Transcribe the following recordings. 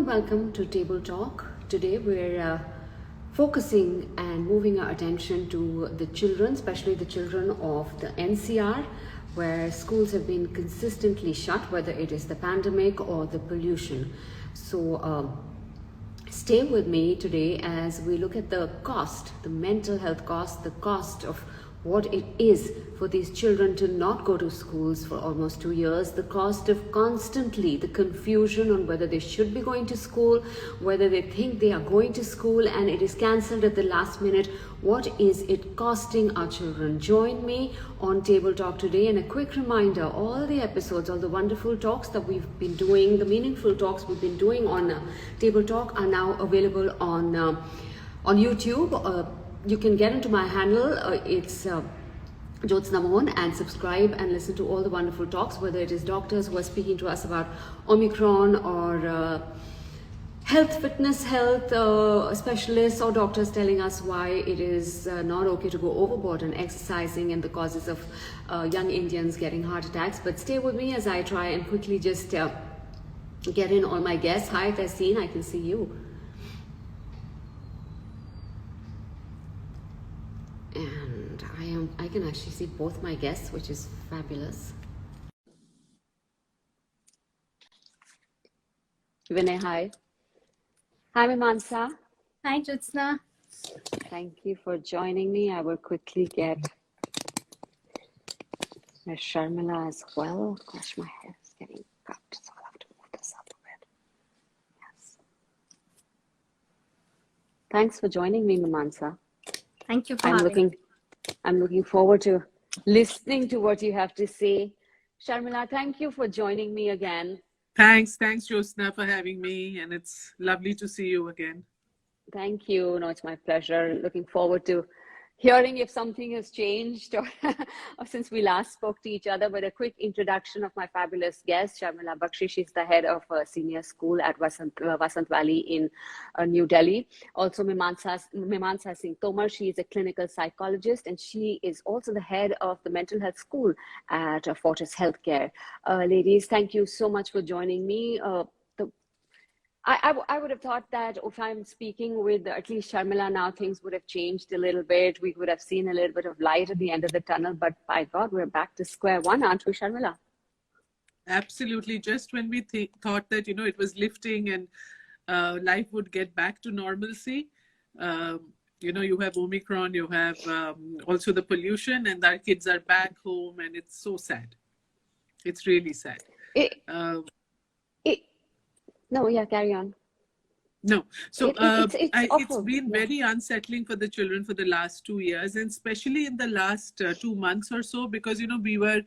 and welcome to Table Talk. Today we're focusing and moving our attention to the children, especially the children of the NCR, where schools have been consistently shut, whether it is the pandemic or the pollution. So stay with me today as we look at the cost, the mental health cost, the cost of what it is for these children to not go to schools for almost 2 years, the cost of constantly the confusion on whether they should be going to school, whether they think they are going to school and it is cancelled at the last minute. What is it costing our children? Join me on Table Talk today, and a quick reminder, all the episodes, all the wonderful talks that we've been doing, the meaningful talks we've been doing on Table Talk are now available on YouTube. You can get into my handle, it's Jyotsna Mohan, and subscribe and listen to all the wonderful talks, whether it is doctors who are speaking to us about Omicron or fitness health specialists or doctors telling us why it is not okay to go overboard and exercising and the causes of young Indians getting heart attacks. But stay with me as I try and quickly just get in all my guests. Hi, Tessin, I can see you. And I can actually see both my guests, which is fabulous. Vinay, hi. Hi, Mimansa. Hi, Jyotsna. Thank you for joining me. I will quickly get Sharmila as well. Gosh, my hair is getting cut, so I'll have to move this up a bit. Yes. Thanks for joining me, Mimansa. Thank you for having me. I'm looking forward to listening to what you have to say. Sharmila, thank you for joining me again. Thanks, Jyotsna, for having me, and it's lovely to see you again. Thank you. No, it's my pleasure. Looking forward to hearing if something has changed or since we last spoke to each other. But a quick introduction of my fabulous guest, Sharmila Bakshi. She's the head of a senior school at Vasant Valley in New Delhi. Also, Mimansa Singh Tomar. She is a clinical psychologist, and she is also the head of the mental health school at Fortis Healthcare. Ladies, thank you so much for joining me. I would have thought that if I'm speaking with at least Sharmila now, things would have changed a little bit. We would have seen a little bit of light at the end of the tunnel. But by God, we're back to square one, aren't we, Sharmila? Absolutely. Just when we thought that, it was lifting and life would get back to normalcy, you have Omicron, you have also the pollution, and our kids are back home, and it's so sad. It's really sad. No, yeah, carry on. No. So it's been very unsettling for the children for the last 2 years, and especially in the last 2 months or so, because, we were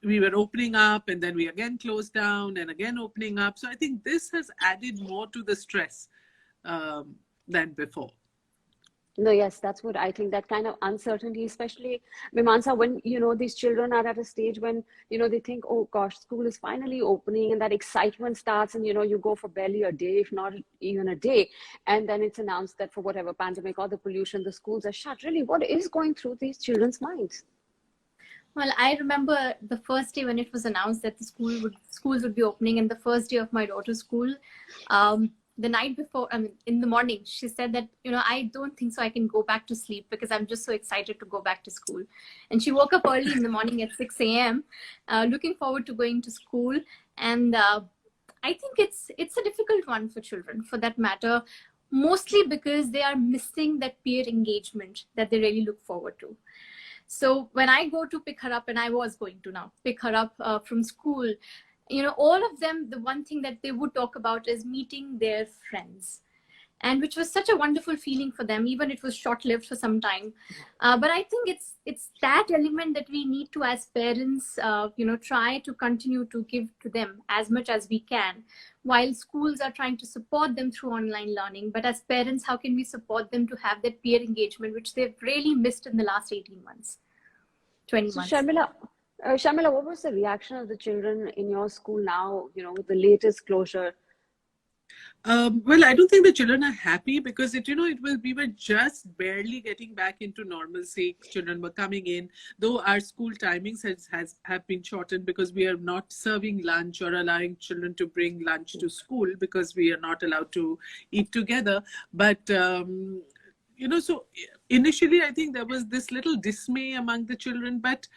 we were opening up, and then we again closed down and again opening up. So I think this has added more to the stress than before. No, yes, that's what I think, that kind of uncertainty, especially, Mimansa, when, these children are at a stage when, they think, oh gosh, school is finally opening, and that excitement starts, and, you go for barely a day, if not even a day. And then it's announced that for whatever pandemic or the pollution, the schools are shut. Really, what is going through these children's minds? Well, I remember the first day when it was announced that the schools would be opening, and the first day of my daughter's school, the night before, in the morning, she said that, I don't think so I can go back to sleep because I'm just so excited to go back to school. And she woke up early in the morning at 6 a.m., looking forward to going to school. And I think it's a difficult one for children, for that matter, mostly because they are missing that peer engagement that they really look forward to. So when I go to pick her up, and I was going to now pick her up from school, all of them, the one thing that they would talk about is meeting their friends, and which was such a wonderful feeling for them, even it was short-lived for some time. But I think it's that element that we need to, as parents, try to continue to give to them as much as we can, while schools are trying to support them through online learning. But as parents, how can we support them to have that peer engagement, which they've really missed in the last 18 months, 20 months? Sharmila, what was the reaction of the children in your school now, with the latest closure? Well, I don't think the children are happy because we were just barely getting back into normalcy. Children were coming in, though our school timings have been shortened because we are not serving lunch or allowing children to bring lunch to school because we are not allowed to eat together. But so initially I think there was this little dismay among the children, but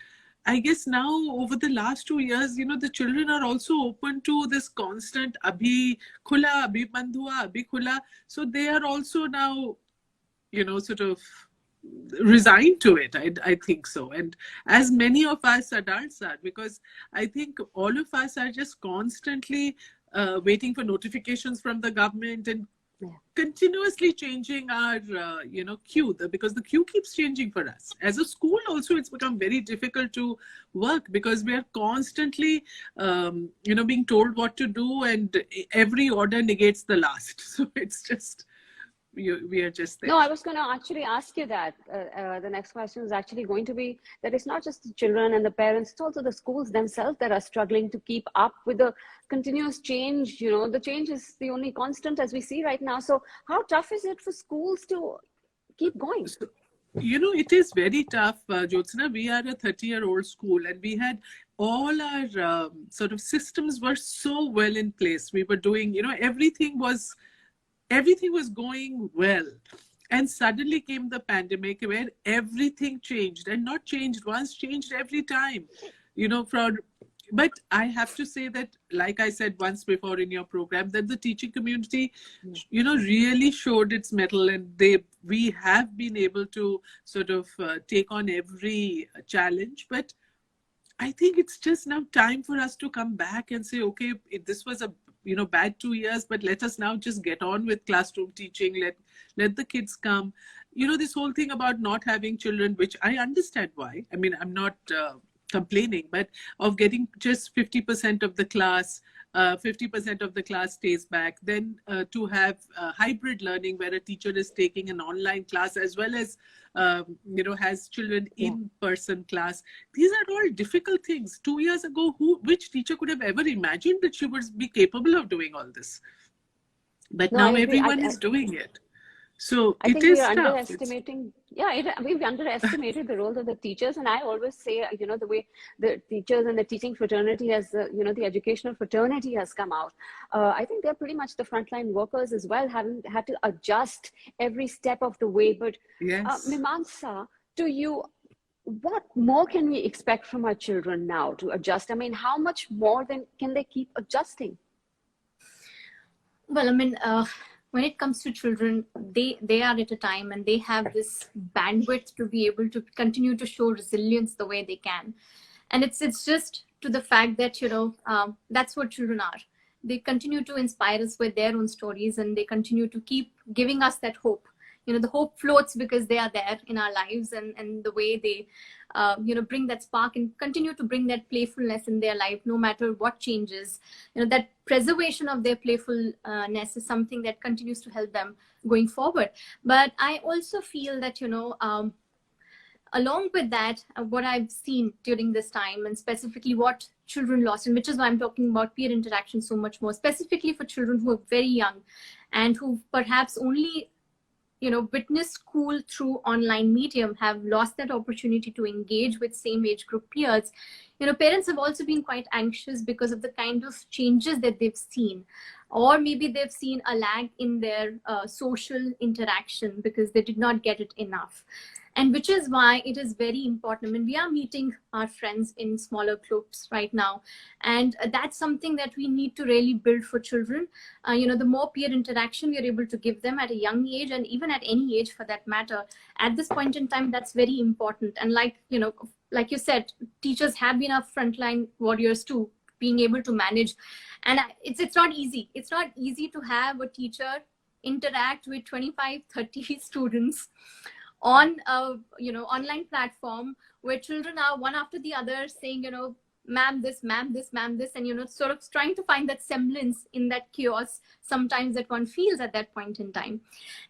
I guess now over the last 2 years, the children are also open to this constant abhi khula, abhi band hua, abhi khula. So they are also now, sort of resigned to it. I think so. And as many of us adults are, because I think all of us are just constantly waiting for notifications from the government and continuously changing our queue, because the queue keeps changing for us as a school. Also, it's become very difficult to work because we are constantly being told what to do, and every order negates the last. So it's just we are just there. No, I was going to actually ask you that. The next question is actually going to be that it's not just the children and the parents, it's also the schools themselves that are struggling to keep up with the continuous change. The change is the only constant as we see right now. So how tough is it for schools to keep going? It is very tough, Jyotsna. We are a 30-year-old school, and we had all our sort of systems were so well in place. We were doing, everything was going well. And suddenly came the pandemic where everything changed, and not changed once, changed every time, but I have to say that, like I said once before in your program, that the teaching community, really showed its mettle, and we have been able to sort of take on every challenge. But I think it's just now time for us to come back and say, okay, this was a bad 2 years, but let us now just get on with classroom teaching. Let the kids come. This whole thing about not having children, which I understand why. I mean, I'm not complaining, but of getting just 50% of the class, 50% of the class stays back. Then to have hybrid learning where a teacher is taking an online class as well as has children in person class. These are all difficult things. 2 years ago, which teacher could have ever imagined that she would be capable of doing all this? But now everyone is doing it. So I think it is we are tough. underestimating. We've underestimated the role of the teachers, and I always say, the way the teachers and the teaching fraternity has, the educational fraternity has come out. I think they're pretty much the frontline workers as well, having had to adjust every step of the way. But yes. Mimansa, to you, what more can we expect from our children now to adjust? I mean, how much more can they keep adjusting? Well, I mean, when it comes to children, they are at a time and they have this bandwidth to be able to continue to show resilience the way they can. And it's just to the fact that, that's what children are. They continue to inspire us with their own stories, and they continue to keep giving us that hope. The hope floats because they are there in our lives, and the way they, bring that spark and continue to bring that playfulness in their life, no matter what changes. That preservation of their playfulness is something that continues to help them going forward. But I also feel that, along with that, what I've seen during this time, and specifically what children lost, and which is why I'm talking about peer interaction so much more, specifically for children who are very young and who perhaps only witness school through online medium, have lost that opportunity to engage with same age group peers. Parents have also been quite anxious because of the kind of changes that they've seen, or maybe they've seen a lag in their social interaction because they did not get it enough. And which is why it is very important. I mean, we are meeting our friends in smaller groups right now. And that's something that we need to really build for children. The more peer interaction we are able to give them at a young age, and even at any age for that matter, at this point in time, that's very important. And like you said, teachers have been our frontline warriors too, being able to manage. And it's not easy. It's not easy to have a teacher interact with 25, 30 students on a online platform where children are one after the other saying, ma'am this, ma'am this, ma'am this, and sort of trying to find that semblance in that chaos sometimes that one feels at that point in time.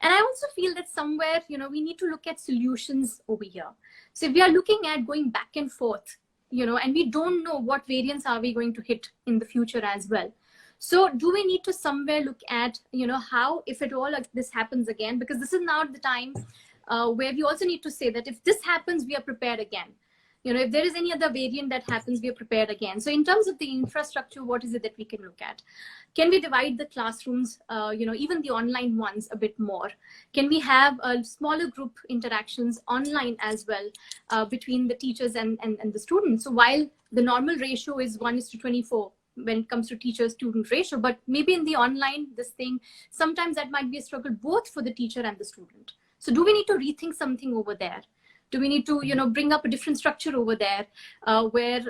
And I also feel that somewhere, we need to look at solutions over here. So if we are looking at going back and forth, and we don't know what variants are we going to hit in the future as well. So do we need to somewhere look at, how, if at all, like, this happens again, because this is now the time where we also need to say that if this happens, we are prepared again. If there is any other variant that happens, we are prepared again. So in terms of the infrastructure, what is it that we can look at? Can we divide the classrooms, even the online ones, a bit more? Can we have a smaller group interactions online as well between the teachers and the students? So while the normal ratio is 1:24 when it comes to teacher-student ratio, but maybe in the online, sometimes that might be a struggle both for the teacher and the student. So do we need to rethink something over there? Do we need to, bring up a different structure over there where,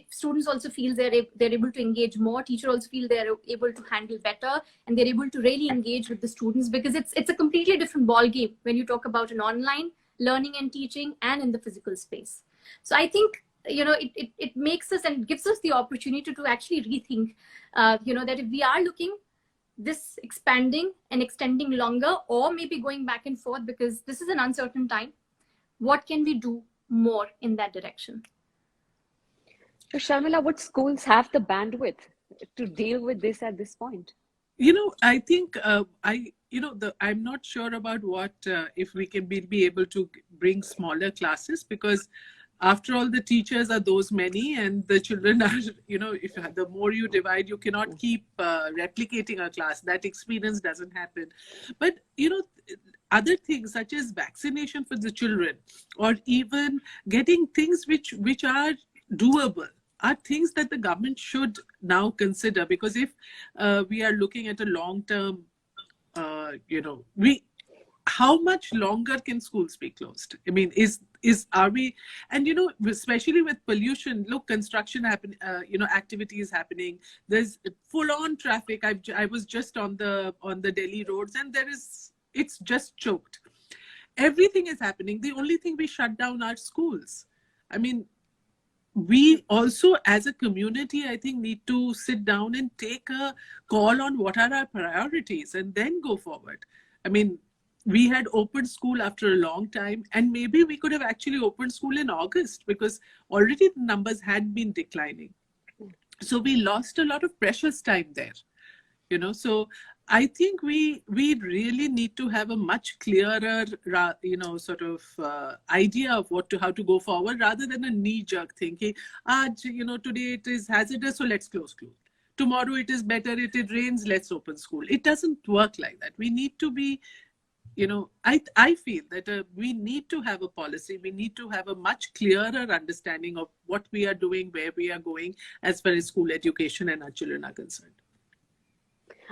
students also feel they're able to engage more, teachers also feel they're able to handle better, and they're able to really engage with the students, because it's a completely different ball game when you talk about an online learning and teaching and in the physical space. So I think, it makes us and gives us the opportunity to actually rethink, that if we are looking this expanding and extending longer, or maybe going back and forth, because this is an uncertain time, what can we do more in that direction? So Sharmila, would schools have the bandwidth to deal with this at this point? I think I'm not sure about what if we can be able to bring smaller classes, because after all, the teachers are those many, and the children are, if the more you divide, you cannot keep replicating a class. That experience doesn't happen. But, other things such as vaccination for the children, or even getting things which are doable, are things that the government should now consider. Because if we are looking at a long-term, how much longer can schools be closed? I mean, are we, and especially with pollution, look, construction activity is happening. There's full-on traffic. I was just on the Delhi roads, and it's just choked. Everything is happening. The only thing we shut down are schools. I mean, we also as a community, I think, need to sit down and take a call on what are our priorities and then go forward. I mean, we had opened school after a long time, and maybe we could have actually opened school in August, because already the numbers had been declining. So we lost a lot of precious time there, so I think we really need to have a much clearer, idea of how to go forward, rather than a knee-jerk thinking. Today it is hazardous, so let's close school. Tomorrow it is better, it rains, let's open school. It doesn't work like that. We need to be, I feel that we need to have a policy. We need to have a much clearer understanding of what we are doing, where we are going, as far as school education and our children are concerned.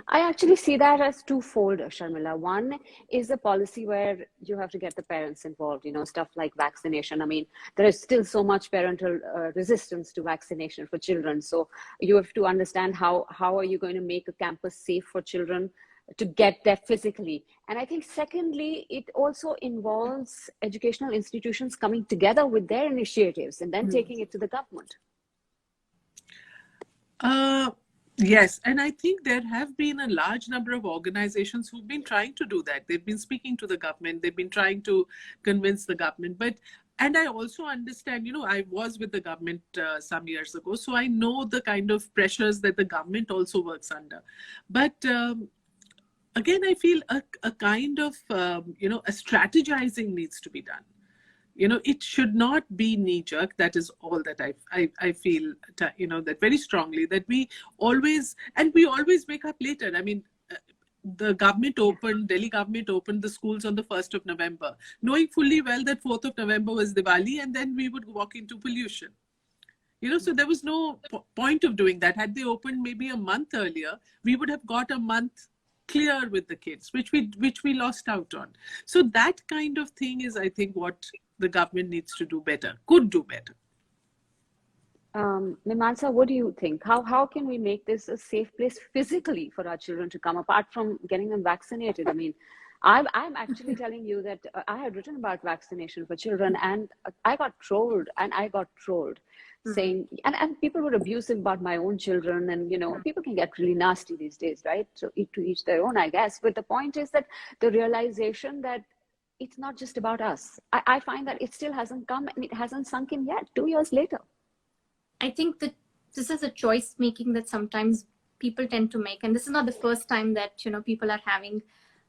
I actually see that as twofold, Sharmila. One is a policy where you have to get the parents involved, stuff like vaccination. I mean, there is still so much parental resistance to vaccination for children. So you have to understand how are you going to make a campus safe for children to get there physically. And I think secondly, it also involves educational institutions coming together with their initiatives and then taking it to the government. Yes, and I think there have been a large number of organizations who've been trying to do that. They've been speaking to the government. They've been trying to convince the government. And I also understand, I was with the government some years ago, so I know the kind of pressures that the government also works under. But again, I feel a kind of, a strategizing needs to be done. It should not be knee-jerk. That is all that I feel, that very strongly, that we always wake up later. I mean, the government Delhi government opened the schools on the 1st of November, knowing fully well that 4th of November was Diwali, and then we would walk into pollution. So there was no point of doing that. Had they opened maybe a month earlier, we would have got a month clear with the kids, which we lost out on. So that kind of thing is, I think, what the government needs to do better, could do better. Mimansa, what do you think? How can we make this a safe place physically for our children to come, apart from getting them vaccinated? I mean, I'm actually telling you that I had written about vaccination for children, and I got trolled, saying, and people were abusive about my own children, and people can get really nasty these days, right? So to each their own, I guess. But the point is that the realization that it's not just about us. I find that it still hasn't come, and it hasn't sunk in yet, 2 years later. I think that this is a choice making that sometimes people tend to make. And this is not the first time that, people are having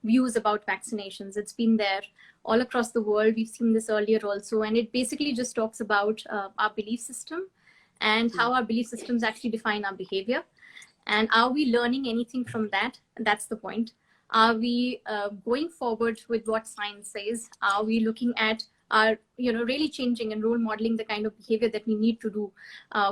views about vaccinations. It's been there all across the world. We've seen this earlier also. And it basically just talks about our belief system and how our belief systems actually define our behavior. And are we learning anything from that? That's the point. Are we going forward with what science says? Are we looking at our, really changing and role modeling the kind of behavior that we need to do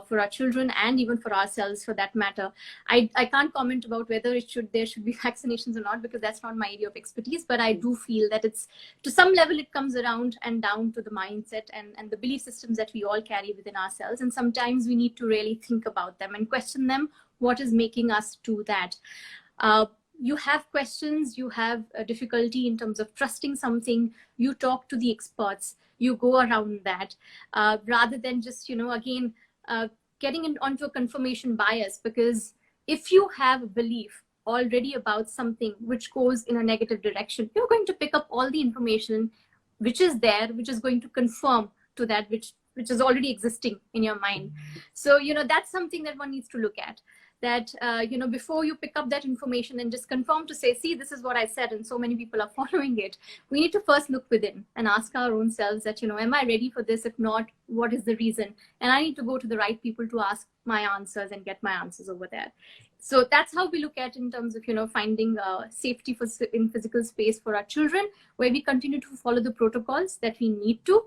for our children and even for ourselves, for that matter? I can't comment about whether there should be vaccinations or not, because that's not my area of expertise. But I do feel that it's, to some level, it comes around and down to the mindset and the belief systems that we all carry within ourselves. And sometimes we need to really think about them and question them. What is making us do that? You have questions, you have a difficulty in terms of trusting something, you talk to the experts, you go around that, rather than just, again, getting onto a confirmation bias. Because if you have a belief already about something which goes in a negative direction, you're going to pick up all the information which is there, which is going to confirm to that which is already existing in your mind. So, that's something that one needs to look at. That, before you pick up that information and just confirm to say, see, this is what I said, and so many people are following it, we need to first look within and ask our own selves that, am I ready for this? If not, what is the reason? And I need to go to the right people to ask my answers and get my answers over there. So that's how we look at in terms of, finding safety in physical space for our children, where we continue to follow the protocols that we need to.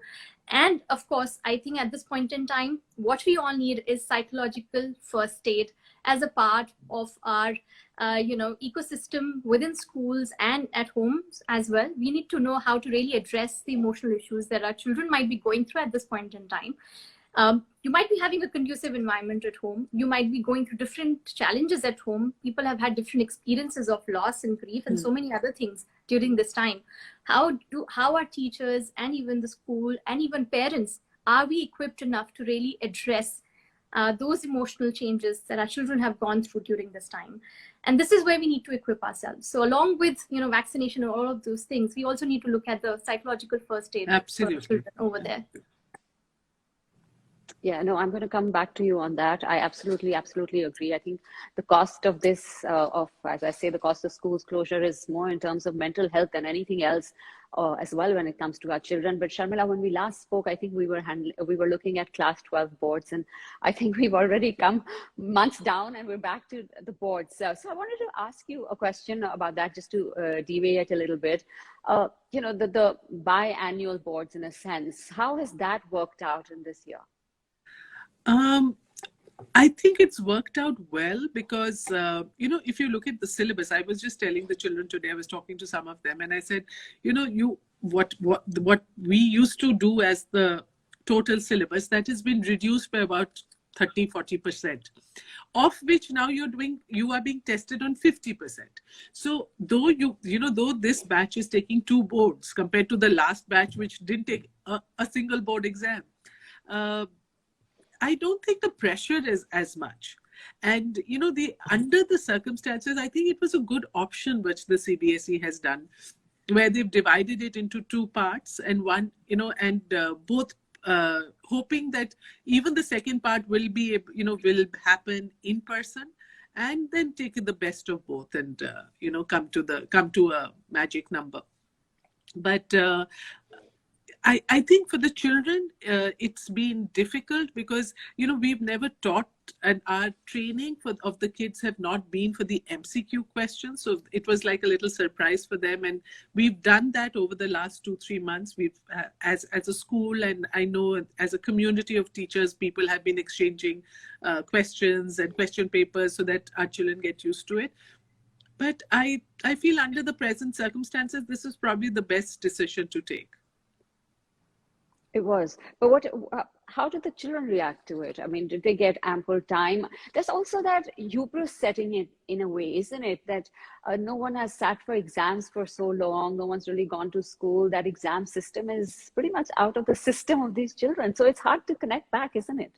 And of course, I think at this point in time, what we all need is psychological first aid as a part of our, ecosystem within schools and at homes as well. We need to know how to really address the emotional issues that our children might be going through at this point in time. You might be having a conducive environment at home. You might be going through different challenges at home. People have had different experiences of loss and grief and so many other things during this time. How are teachers and even the school and even parents, are we equipped enough to really address those emotional changes that our children have gone through during this time? And this is where we need to equip ourselves. So along with, vaccination and all of those things, we also need to look at the psychological first aid for children over there. Yeah, no, I'm going to come back to you on that. I absolutely agree. I think the cost of this, as I say, the cost of schools closure is more in terms of mental health than anything else as well when it comes to our children. But Sharmila, when we last spoke, I think we were looking at class 12 boards, and I think we've already come months down and we're back to the boards. So I wanted to ask you a question about that, just to deviate a little bit. The biannual boards, in a sense, how has that worked out in this year? I think it's worked out well because, if you look at the syllabus, I was just telling the children today, I was talking to some of them and I said, what we used to do as the total syllabus, that has been reduced by about 30-40%, of which now you are being tested on 50%. So though though this batch is taking 2 boards compared to the last batch, which didn't take a single board exam, I don't think the pressure is as much. And, under the circumstances, I think it was a good option which the CBSE has done, where they've divided it into 2 parts and one, both hoping that even the second part will be, will happen in person, and then take the best of both and, come to a magic number. But I think for the children, it's been difficult because, we've never taught, and our training of the kids have not been for the MCQ questions. So it was like a little surprise for them. And we've done that over the last 2-3 months. We've, as a school, and I know as a community of teachers, people have been exchanging questions and question papers so that our children get used to it. But I feel under the present circumstances, this is probably the best decision to take. It was. But how did the children react to it? I mean, did they get ample time? There's also that hubris setting in a way, isn't it? That no one has sat for exams for so long. No one's really gone to school. That exam system is pretty much out of the system of these children. So it's hard to connect back, isn't it?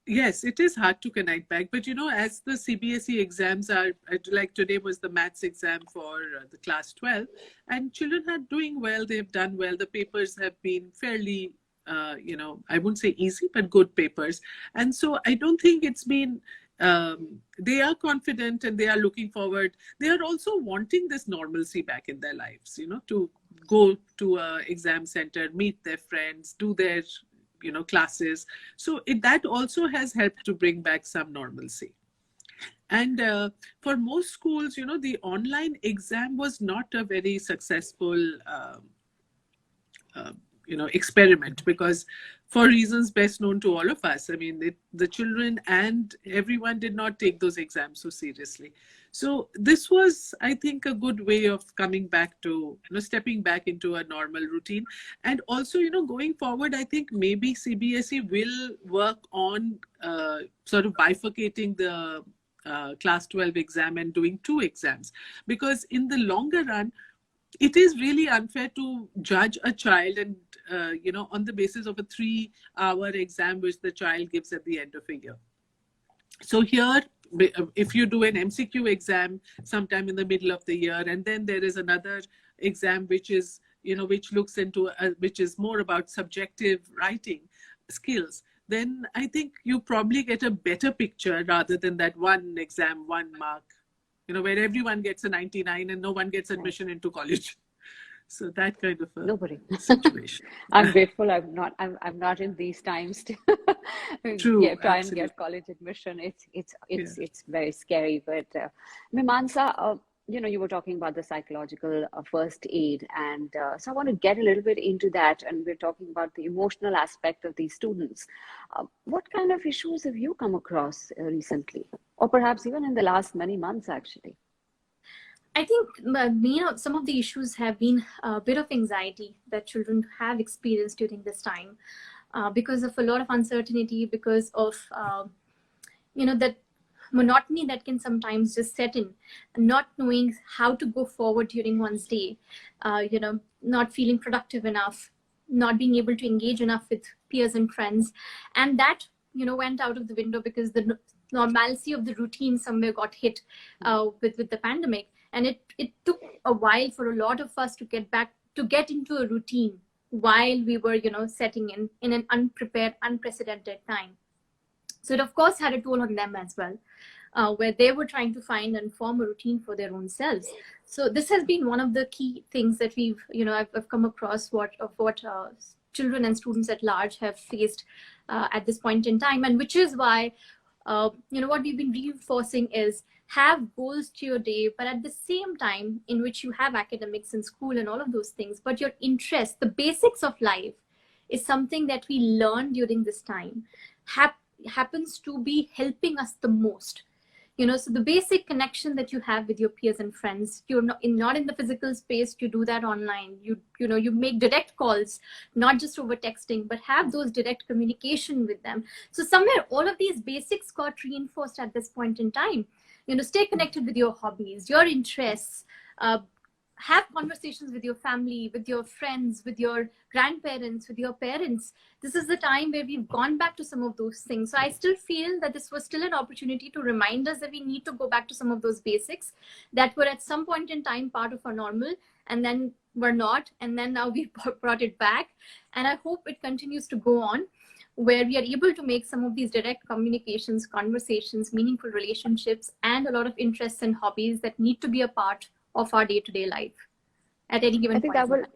Yes, it is hard to connect back. But, as the CBSE exams are, like today was the maths exam for the class 12, and children are doing well. They've done well. The papers have been fairly I wouldn't say easy, but good papers. And so I don't think it's been they are confident and they are looking forward. They are also wanting this normalcy back in their lives, to go to a exam center, meet their friends, do their, classes. So that also has helped to bring back some normalcy. And for most schools, the online exam was not a very successful experiment, because for reasons best known to all of us, I mean, the children and everyone did not take those exams so seriously. So this was, I think, a good way of coming back to, stepping back into a normal routine. And also, going forward, I think maybe CBSE will work on sort of bifurcating the class 12 exam and doing 2 exams, because in the longer run, it is really unfair to judge a child and, on the basis of a 3-hour exam which the child gives at the end of a year. So here, if you do an MCQ exam sometime in the middle of the year, and then there is another exam which is, which looks into, which is more about subjective writing skills, then I think you probably get a better picture rather than that one exam, 1 mark, where everyone gets a 99 and no one gets admission into college. So that kind of a situation. I'm grateful I'm not in these times to try and get college admission. It's very scary. But Mimansa, you were talking about the psychological first aid, and so I want to get a little bit into that. And we're talking about the emotional aspect of these students. What kind of issues have you come across recently, or perhaps even in the last many months, actually? I think some of the issues have been a bit of anxiety that children have experienced during this time, because of a lot of uncertainty, because of that monotony that can sometimes just set in, not knowing how to go forward during one's day, not feeling productive enough, not being able to engage enough with peers and friends. And that, went out of the window because the normalcy of the routine somewhere got hit with the pandemic. And it took a while for a lot of us to get into a routine while we were, setting in an unprepared, unprecedented time. So it, of course, had a toll on them as well, where they were trying to find and form a routine for their own selves. So this has been one of the key things that we've, I've come across what children and students at large have faced at this point in time. And which is why, what we've been reinforcing is have goals to your day, but at the same time in which you have academics in school and all of those things, but your interest, the basics of life is something that we learn during this time, happens to be helping us the most. So the basic connection that you have with your peers and friends, you're not in the physical space, you do that online. You make direct calls, not just over texting, but have those direct communication with them. So somewhere all of these basics got reinforced at this point in time. Stay connected with your hobbies, your interests, have conversations with your family, with your friends, with your grandparents, with your parents. This is the time where we've gone back to some of those things. So I still feel that this was still an opportunity to remind us that we need to go back to some of those basics that were at some point in time part of our normal, and then were not. And then now we've brought it back. And I hope it continues to go on, where we are able to make some of these direct communications, conversations, meaningful relationships, and a lot of interests and hobbies that need to be a part of our day-to-day life at any given point.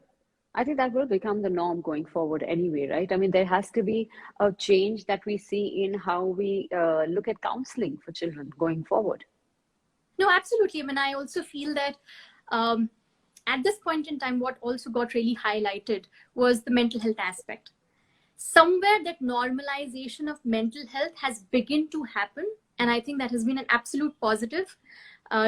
I think that will become the norm going forward anyway, right? I mean, there has to be a change that we see in how we look at counseling for children going forward. No, absolutely. I mean, I also feel that at this point in time, what also got really highlighted was the mental health aspect. Somewhere that normalization of mental health has begun to happen. And I think that has been an absolute positive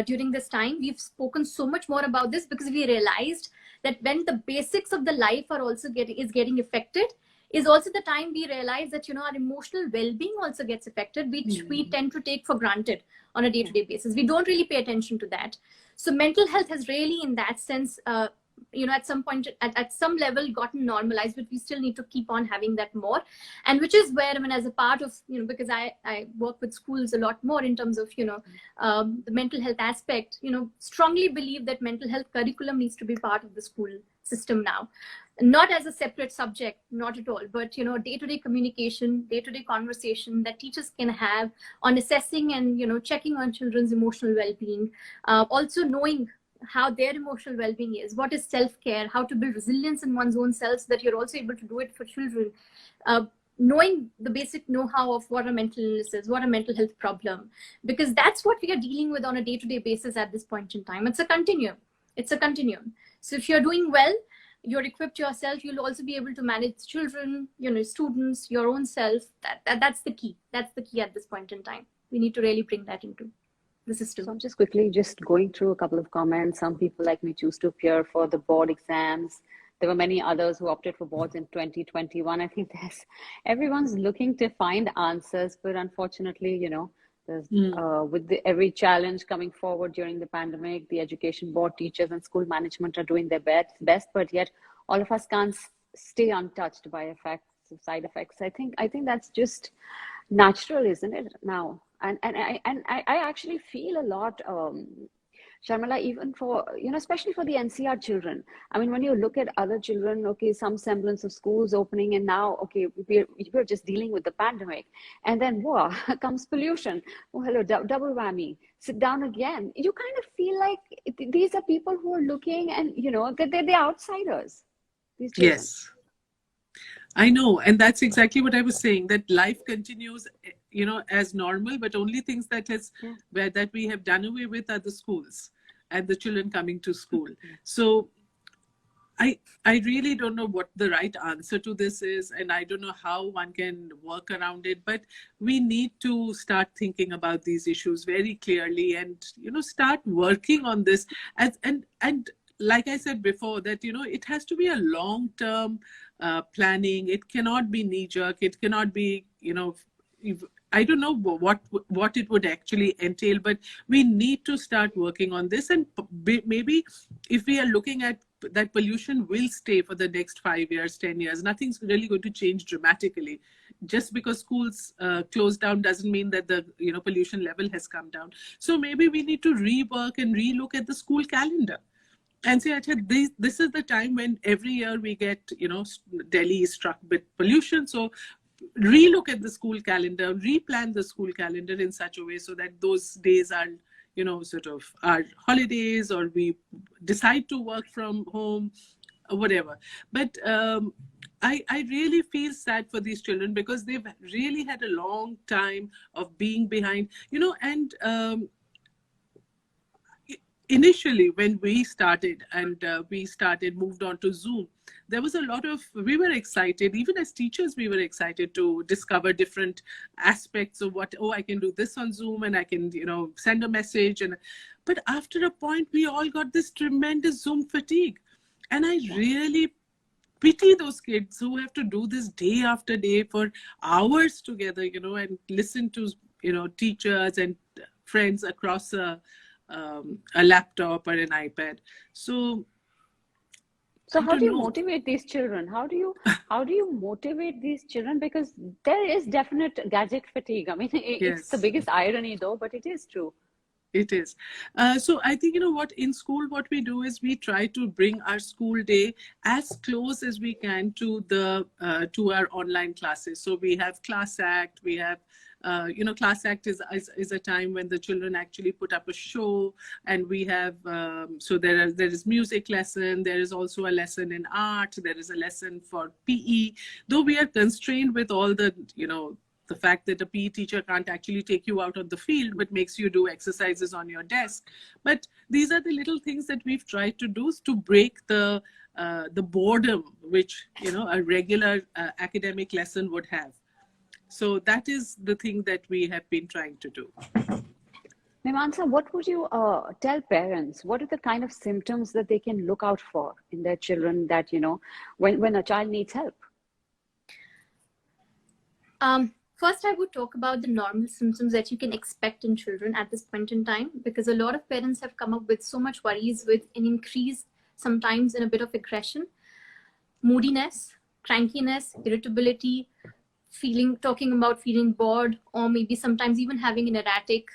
during this time. We've spoken so much more about this because we realized that when the basics of the life are also getting affected, is also the time we realize that, our emotional well-being also gets affected, which we tend to take for granted on a day-to-day basis. We don't really pay attention to that. So mental health has really, in that sense, at some point, at some level gotten normalized, but we still need to keep on having that more. And which is where, as a part of, because I work with schools a lot more in terms of, the mental health aspect, strongly believe that mental health curriculum needs to be part of the school system now. not as a separate subject, not at all, but day-to-day communication, day-to-day conversation that teachers can have on assessing and checking on children's emotional well-being, also knowing how their emotional well-being is, what is self-care, how to build resilience in one's own self so that you're also able to do it for children, knowing the basic know-how of what a mental illness is, what a mental health problem, because that's what we are dealing with on a day-to-day basis at this point in time. It's a continuum. So if you're doing well, you're equipped yourself, you'll also be able to manage children, students, your own self. That's the key. That's the key at this point in time. We need to really bring that into the system. So I'm just quickly going through a couple of comments. Some people like me choose to appear for the board exams. There were many others who opted for boards in 2021. I think everyone's looking to find answers, but unfortunately, there's, with every challenge coming forward during the pandemic, the education board, teachers, and school management are doing their best, but yet all of us can't stay untouched by side effects. I think that's just natural, isn't it? Now, and I actually feel a lot, Sharmila, even for, especially for the NCR children. I mean, when you look at other children, okay, some semblance of schools opening, and now, okay, we're just dealing with the pandemic. And then, wow, comes pollution. Oh, hello, double whammy. Sit down again. You kind of feel like these are people who are looking and, they're the outsiders. These children. Yes. I know. And that's exactly what I was saying, that life continues, as normal, but only things that we have done away with are the schools and the children coming to school. So I really don't know what the right answer to this is, and I don't know how one can work around it, but we need to start thinking about these issues very clearly and, start working on this and like I said before, that, it has to be a long-term planning. It cannot be knee-jerk. It cannot be, I don't know what it would actually entail, but we need to start working on this. And maybe if we are looking at that pollution will stay for the next 5 years, 10 years, nothing's really going to change dramatically. Just because schools close down doesn't mean that the pollution level has come down. So maybe we need to rework and relook at the school calendar. And say, this is the time when every year we get, Delhi is struck with pollution. So relook at the school calendar, replan the school calendar in such a way so that those days are, sort of our holidays, or we decide to work from home or whatever. But I really feel sad for these children because they've really had a long time of being behind, and initially, when we started moved on to Zoom, there was we were excited, even as teachers, we were excited to discover different aspects of I can do this on Zoom and I can, send a message. But after a point, we all got this tremendous Zoom fatigue. And I really pity those kids who have to do this day after day for hours together, and listen to, teachers and friends across a laptop or an iPad. So how do you motivate these children? How do you motivate these children? Because there is definite gadget fatigue. I mean, it's the biggest irony though, but it is true. It is. So I think, in school, what we do is we try to bring our school day as close as we can to to our online classes. So we have Class Act, we have Class Act is a time when the children actually put up a show, and we have, so there is music lesson, there is also a lesson in art, there is a lesson for PE, though we are constrained with all the, the fact that a PE teacher can't actually take you out on the field, but makes you do exercises on your desk. But these are the little things that we've tried to do to break the boredom, which, a regular academic lesson would have. So that is the thing that we have been trying to do. Mimansa, what would you tell parents? What are the kind of symptoms that they can look out for in their children that, when a child needs help? First, I would talk about the normal symptoms that you can expect in children at this point in time, because a lot of parents have come up with so much worries with an increase, sometimes in a bit of aggression, moodiness, crankiness, irritability, talking about feeling bored, or maybe sometimes even having an erratic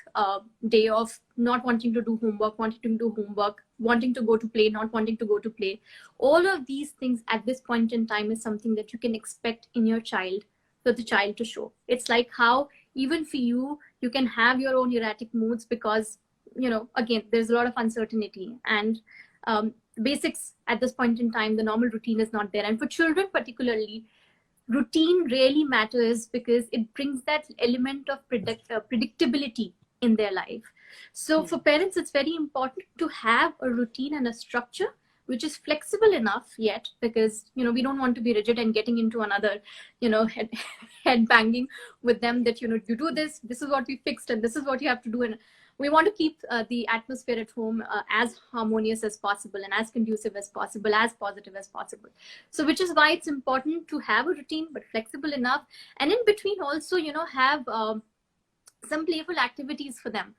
day of not wanting to do homework, wanting to go to play, not wanting to go to play. All of these things at this point in time is something that you can expect in your child, for the child to show. It's like how even for you, you can have your own erratic moods because, again, there's a lot of uncertainty, and basics at this point in time, the normal routine is not there. And for children particularly, routine really matters because it brings that element of predictability in their life. So for parents, it's very important to have a routine and a structure which is flexible enough yet, because we don't want to be rigid and getting into another head banging with them that you do this is what we fixed and this is what you have to do. And we want to keep the atmosphere at home as harmonious as possible and as conducive as possible, as positive as possible. So which is why it's important to have a routine, but flexible enough. And in between also, have some playful activities for them.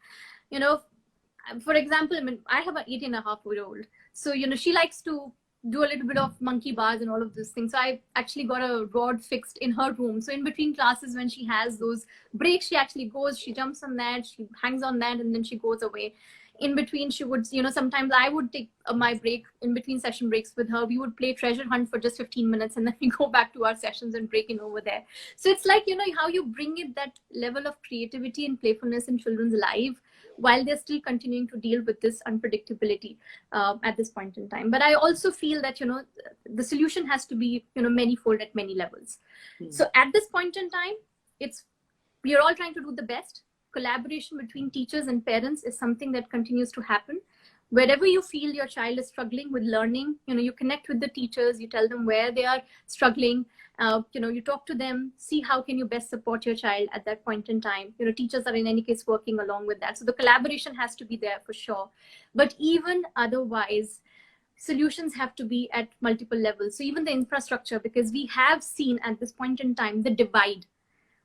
For example, I have an 8.5-year-old. So, she likes to do a little bit of monkey bars and all of those things. So I actually got a rod fixed in her room. So in between classes, when she has those breaks, she actually goes, she jumps on that, she hangs on that, and then she goes away. In between, she would, sometimes I would take my break in between session breaks with her. We would play treasure hunt for just 15 minutes, and then we go back to our sessions and break in over there. So it's like, how you bring it, that level of creativity and playfulness in children's life, while they're still continuing to deal with this unpredictability at this point in time. But I also feel that, the solution has to be, many-fold at many levels. So at this point in time, we are all trying to do the best. Collaboration between teachers and parents is something that continues to happen. Wherever you feel your child is struggling with learning, you connect with the teachers, you tell them where they are struggling, you talk to them, see how can you best support your child at that point in time. Teachers are in any case working along with that. So the collaboration has to be there for sure. But even otherwise, solutions have to be at multiple levels. So even the infrastructure, because we have seen at this point in time the divide,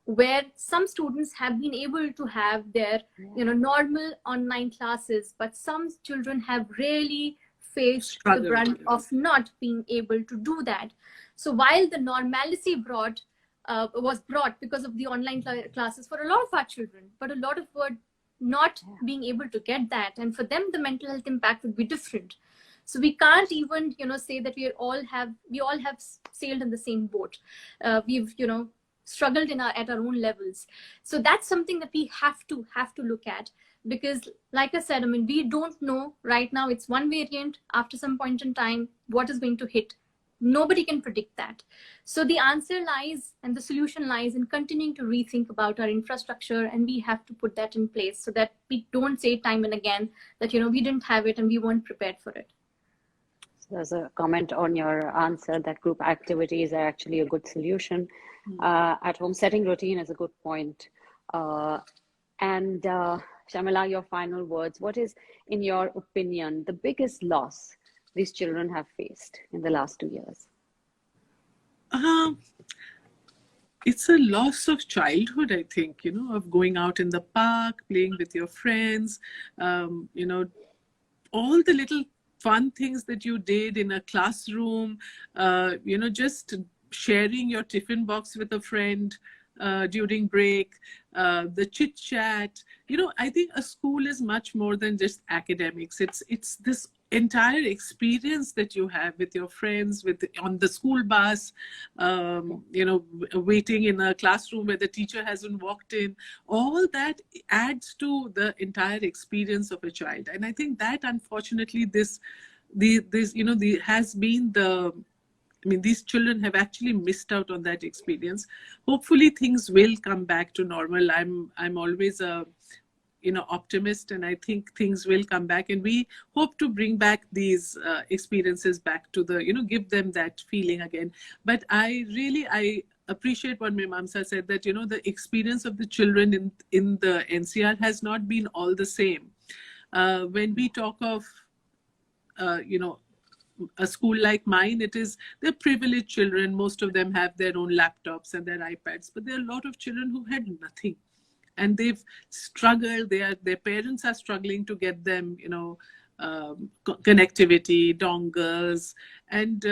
where some students have been able to have their normal online classes, but some children have really faced the brunt of not being able to do that. So while the normalcy was brought because of the online classes for a lot of our children, but a lot of were not being able to get that, and for them the mental health impact would be different. So we can't even say that we all have sailed in the same boat. We've struggled at our own levels. So that's something that we have to look at, because like I said, we don't know right now. It's one variant. After some point in time, what is going to hit? Nobody can predict that. So the answer lies and the solution lies in continuing to rethink about our infrastructure, and we have to put that in place so that we don't say time and again that we didn't have it and we weren't prepared for it. There's a comment on your answer that group activities are actually a good solution. At home, setting routine is a good point. And Sharmila, your final words. What is, in your opinion, the biggest loss these children have faced in the last 2 years? It's a loss of childhood, I think, of going out in the park, playing with your friends, all the little fun things that you did in a classroom, just sharing your tiffin box with a friend during break, the chit chat. I think a school is much more than just academics. It's this entire experience that you have with your friends, on the school bus, waiting in a classroom where the teacher hasn't walked in. All that adds to the entire experience of a child. And I think that, unfortunately, these children have actually missed out on that experience. Hopefully things will come back to normal. I'm always a optimist, and I think things will come back, and we hope to bring back these experiences back to give them that feeling again. But I appreciate what Mimansa said, that the experience of the children in the NCR has not been all the same. When we talk of a school like mine, they're privileged children. Most of them have their own laptops and their iPads, but there are a lot of children who had nothing, and they've struggled. Their parents are struggling to get them, connectivity, dongles, and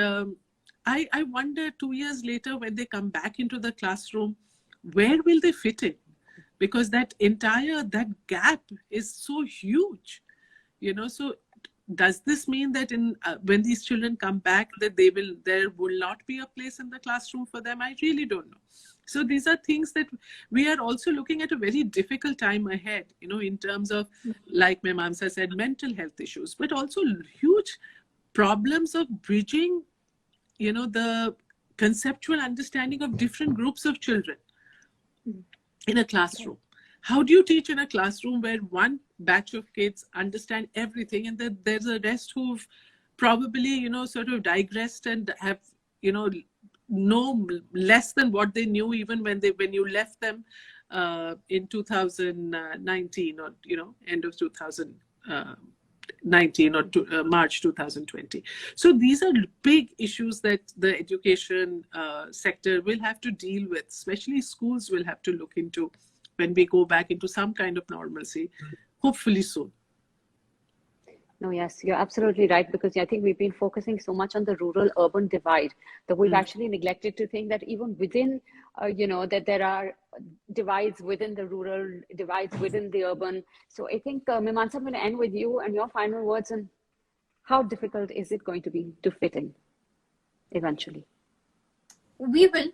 I wonder 2 years later, when they come back into the classroom, where will they fit in? Because that gap is so huge, So does this mean that when these children come back, that there will not be a place in the classroom for them? I really don't know. So these are things that we are also looking at a very difficult time ahead, in terms of, like Mimansa said, mental health issues, but also huge problems of bridging, the conceptual understanding of different groups of children in a classroom. How do you teach in a classroom where one batch of kids understand everything and then there's a rest who've probably, sort of digressed and have, know less than what they knew even when you left them in 2019 or, end of 2019 or March 2020. So these are big issues that the education sector will have to deal with, especially schools will have to look into when we go back into some kind of normalcy, hopefully soon. No, yes, you're absolutely right, because I think we've been focusing so much on the rural-urban divide that we've actually neglected to think that even within, that there are divides within the rural, divides within the urban. So I think, Mimansa, I'm going to end with you and your final words on how difficult is it going to be to fit in eventually? We will.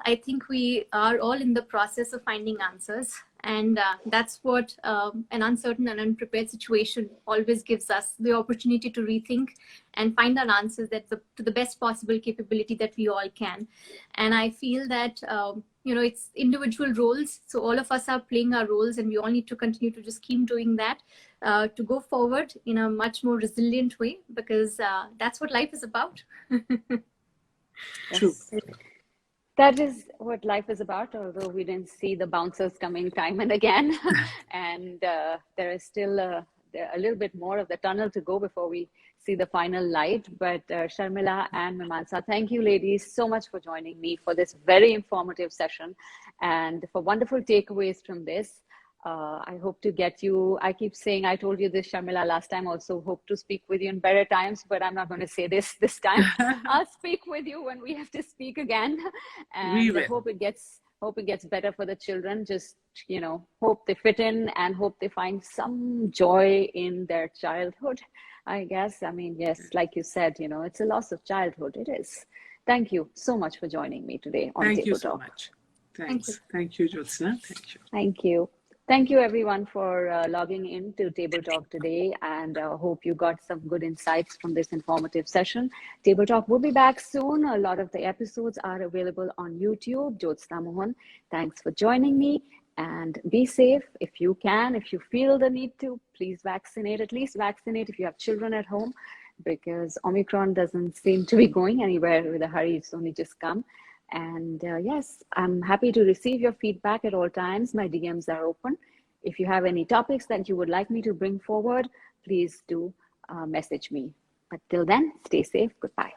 I think we are all in the process of finding answers. And that's what an uncertain and unprepared situation always gives us, the opportunity to rethink and find our answers to the best possible capability that we all can. And I feel that, it's individual roles. So all of us are playing our roles and we all need to continue to just keep doing that to go forward in a much more resilient way, because that's what life is about. True. That is what life is about, although we didn't see the bouncers coming time and again. And there is still a little bit more of the tunnel to go before we see the final light. But Sharmila and Mimansa, thank you, ladies, so much for joining me for this very informative session and for wonderful takeaways from this. I hope to get you. I keep saying, I told you this, Sharmila, last time also, hope to speak with you in better times, but I'm not going to say this time. I'll speak with you when we have to speak again. And I hope it gets better for the children. Just, hope they fit in and hope they find some joy in their childhood, I guess. I mean, yes, like you said, it's a loss of childhood. It is. Thank you so much for joining me today on Table Talk. Thank you so much. Thanks. Thank you, Jyotsna. Thank you. Thank you. Thank you, everyone, for logging in to Table Talk today, and hope you got some good insights from this informative session. Table Talk will be back soon. A lot of the episodes are available on YouTube. Jyotsna Mohan, thanks for joining me, and be safe if you can. If you feel the need to, please vaccinate. At least vaccinate if you have children at home, because Omicron doesn't seem to be going anywhere with a hurry. It's only just come. And yes, I'm happy to receive your feedback at all times. My DMs are open. If you have any topics that you would like me to bring forward, please do message me. But till then, stay safe. Goodbye.